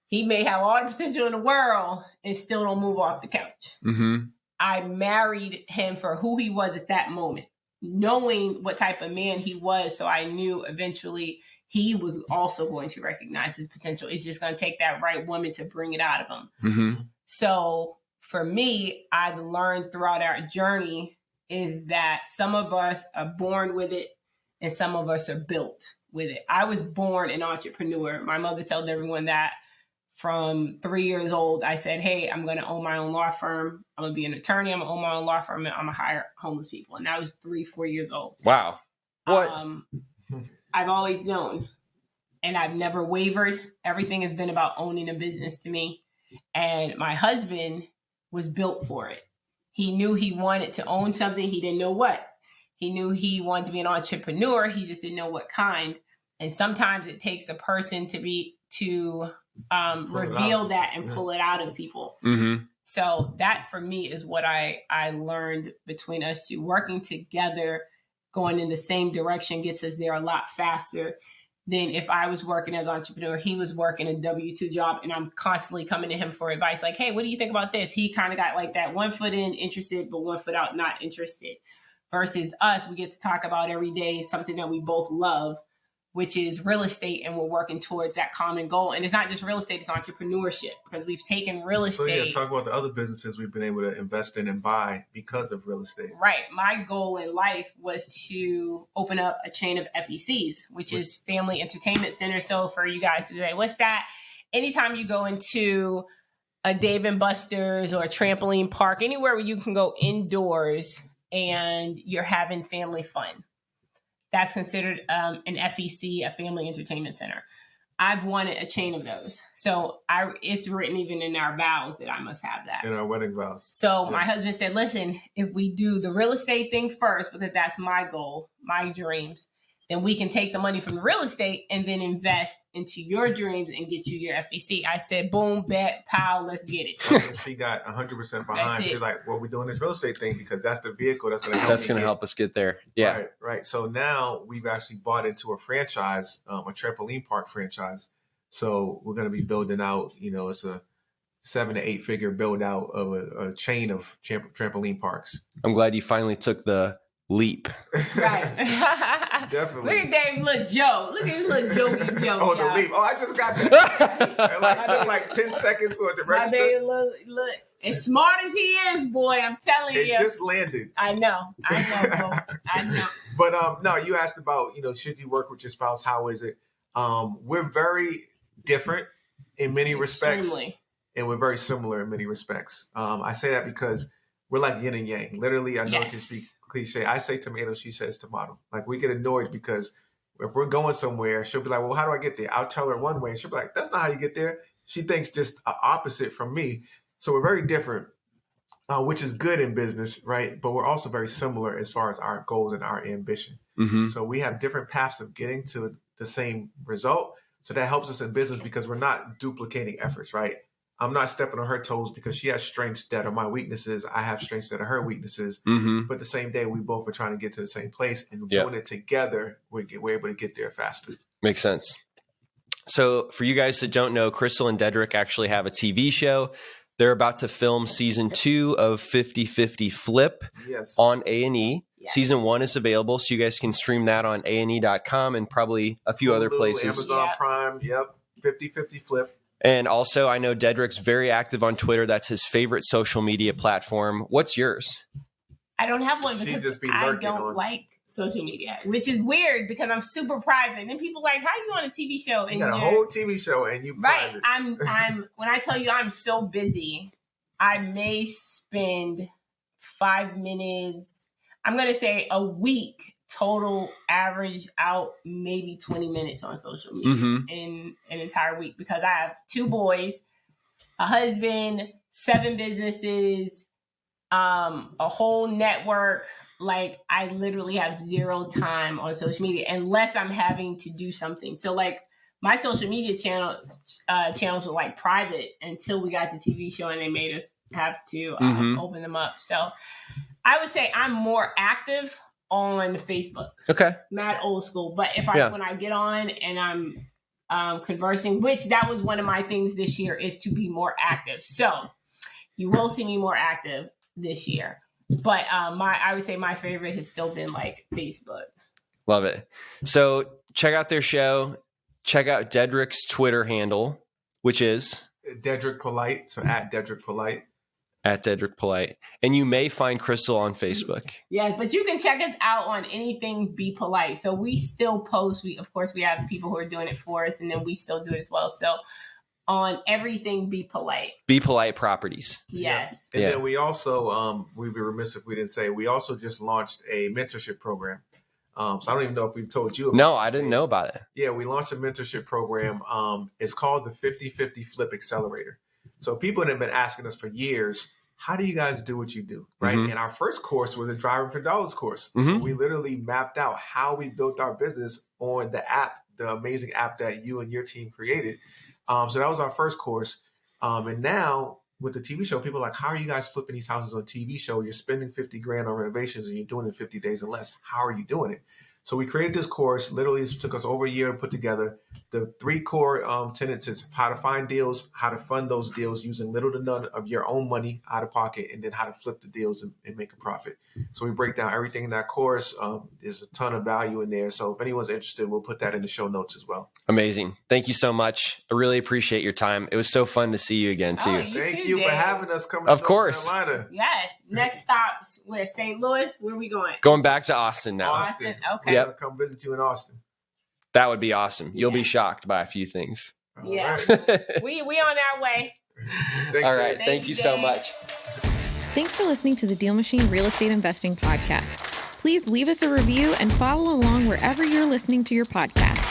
He may have all the potential in the world and still don't move off the couch. Mm-hmm. I married him for who he was at that moment, knowing what type of man he was. So I knew eventually he was also going to recognize his potential. It's just going to take that right woman to bring it out of him. Mm-hmm. So for me, I've learned throughout our journey is that some of us are born with it and some of us are built with it. I was born an entrepreneur. My mother told everyone that from 3 years old, I said, hey, I'm going to own my own law firm. I'm going to be an attorney. I'm going to own my own law firm. And I'm going to hire homeless people. And I was 3-4 years old. Wow. What? I've always known, and I've never wavered. Everything has been about owning a business to me. And my husband was built for it. He knew he wanted to own something. He didn't know what. He knew he wanted to be an entrepreneur. He just didn't know what kind. And sometimes it takes a person to reveal that and pull it out of people. Mm-hmm. So that for me is what I learned between us two. Working together, going in the same direction gets us there a lot faster than if I was working as an entrepreneur. He was working a W-2 job and I'm constantly coming to him for advice. Like, hey, what do you think about this? He kind of got like that 1 foot in, interested, but 1 foot out, not interested. Versus us, we get to talk about every day something that we both love, which is real estate, and we're working towards that common goal. And it's not just real estate, it's entrepreneurship, because we've taken real estate. So yeah, talk about the other businesses we've been able to invest in and buy because of real estate. Right. My goal in life was to open up a chain of FECs, which is Family Entertainment Center. So for you guys who say, what's that? Anytime you go into a Dave & Buster's or a trampoline park, anywhere where you can go indoors and you're having family fun. That's considered an FEC, a Family Entertainment Center. I've wanted a chain of those. So it's written even in our vows that I must have that. In our wedding vows. So my husband said, listen, if we do the real estate thing first, because that's my goal, my dreams, then we can take the money from the real estate and then invest into your dreams and get you your FEC. I said, boom, bet, pow, let's get it. And she got 100% behind. She's like, well, we're doing this real estate thing because that's the vehicle that's going to help us get there. Yeah. Right. So now we've actually bought into a franchise, a trampoline park franchise. So we're going to be building out, it's a 7 to 8 figure build out of a chain of trampoline parks. I'm glad you finally took the leap. Right. Definitely. Look at Dave, little Joe. Look at his little jokey joke. Oh, the leap. Oh, I just got that. It took like 10 seconds for it to register. My baby, look. As smart as he is, boy, I'm telling you. It just landed. I know, bro. I know. But no, you asked about, should you work with your spouse? How is it? We're very different in many respects. And we're very similar in many respects. I say that because we're like yin and yang. Literally, I know it can speak cliche. I say tomato, she says tomato. Like, we get annoyed because if we're going somewhere, she'll be like, well, how do I get there? I'll tell her one way. And she'll be like, that's not how you get there. She thinks just opposite from me. So we're very different, which is good in business, right? But we're also very similar as far as our goals and our ambition. Mm-hmm. So we have different paths of getting to the same result. So that helps us in business because we're not duplicating efforts, right? I'm not stepping on her toes because she has strengths that are my weaknesses. I have strengths that are her weaknesses. Mm-hmm. But the same day, we both are trying to get to the same place, and doing it together, we're able to get there faster. Makes sense. So for you guys that don't know, Krystal and Dedric actually have a TV show. They're about to film season 2 of 50/50 Flip on A&E. Yes. Season 1 is available, so you guys can stream that on ane.com and probably a few other places. Amazon Prime, 50/50 Flip. And also, I know Dedric's very active on Twitter. That's his favorite social media platform. What's yours? I don't have one She because just be I lurking don't on. like social media, which is weird because I'm super private. And then people like, how you on a TV show? You got a whole TV show and you right. private. I'm when I tell you I'm so busy, I may spend 5 minutes. I'm going to say a week total average out maybe 20 minutes on social media in an entire week because I have 2 boys, a husband, 7 businesses, a whole network. Like I literally have 0 time on social media unless I'm having to do something. So like my social media channels were like private until we got the TV show and they made us have to open them up. So I would say I'm more active on Facebook. Okay. Mad old school. But if when I get on and I'm conversing, which that was one of my things this year is to be more active. So you will see me more active this year. But I would say my favorite has still been like Facebook. Love it. So check out their show. Check out Dedric's Twitter handle, which is Dedric Polite. So at Dedric Polite. At Dedric Polite. And you may find Krystal on Facebook. Yes, but you can check us out on anything Be Polite. So we still post. Of course, we have people who are doing it for us, and then we still do it as well. So on everything Be Polite. Be Polite Properties. Yes. And then we also, we'd be remiss if we didn't say, we also just launched a mentorship program. So I don't even know if we've told you about No, I didn't know about it. Yeah, we launched a mentorship program. It's called the 50/50 Flip Accelerator. So people have been asking us for years, how do you guys do what you do? Right. And our first course was a Driving for Dollars course. We literally mapped out how we built our business on the app, the amazing app that you and your team created. So that was our first course. And now with the TV show, people are like, how are you guys flipping these houses on TV show? You're spending 50 grand on renovations and you're doing it in 50 days or less. How are you doing it? So we created this course. Literally, it took us over a year to put together. The 3 core tenets is how to find deals, how to fund those deals using little to none of your own money out of pocket, and then how to flip the deals and make a profit. So we break down everything in that course. There's a ton of value in there. So if anyone's interested, we'll put that in the show notes as well. Amazing. Thank you so much. I really appreciate your time. It was so fun to see you again, too. Thank you for having us coming of to course. North Carolina. Yes. Next stop, where? St. Louis? Where are we going? Going back to Austin now. Austin. Okay. Yep. Come visit you in Austin. That would be awesome. You'll be shocked by a few things. Yeah. Right. we on our way. Thanks, all right. Dave. Thank you so much. Thanks for listening to the Deal Machine Real Estate Investing Podcast. Please leave us a review and follow along wherever you're listening to your podcast.